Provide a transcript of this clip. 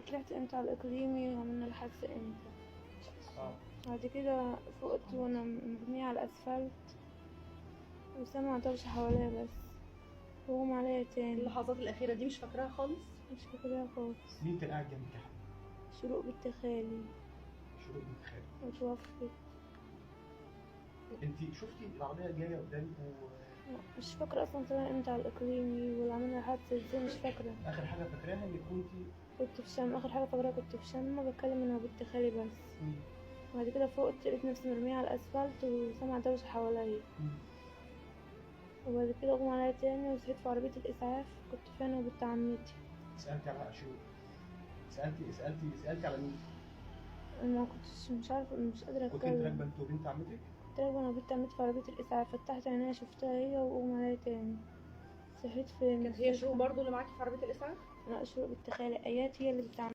طلعت امتى على الاقليمي وعملنا الحادثة امتى. اه. بعد كده فقت وانا مرمية على الاسفلت وسامعة دوشة حواليا بس، وقوم عليا تاني. اللحظات الاخيره دي مش فاكراها خالص؟ مش فاكراها خالص. مين كان قاعد جنبك يا حبيبي؟ شروق بنت خالي شروق بنت خالد. وتوفت. انت شفتي العربيه جايه قدامك مش فاكرة اصلا طلعنا امتى على الاقليمي ولا عملنا الحادثة ازاي، مش فاكرة. اخر حاجه فاكراها انك كنت في شم، اخر حاجة فاكراها كنت في شم بتكلم انا وبنت خالي بس. مم. بعد كده فوقت لقيت نفسي مرمية على الاسفلت وسامعة دوشة حواليا. مم. وبعد كده اغمى عليا تاني وصحيت في عربية الاسعاف، كنت فيها انا وبنت عمتي. سالتي على شروق؟ سالتي على مين؟ انا ما كنتش مش عارفة، مش قادرة كنت انت راكبه اتكلم. انت وبنت عمتك؟ كنت راكبة انا وبنت عمتي في عربية الاسعاف، فتحت عينيا شفتها هي واغمى عليا تاني. صحيت في كانت هي شروق برضو اللي معاكي في عربيه الاسعاف؟ لا، شروق بنت خالي، ايات هي اللي بتعمل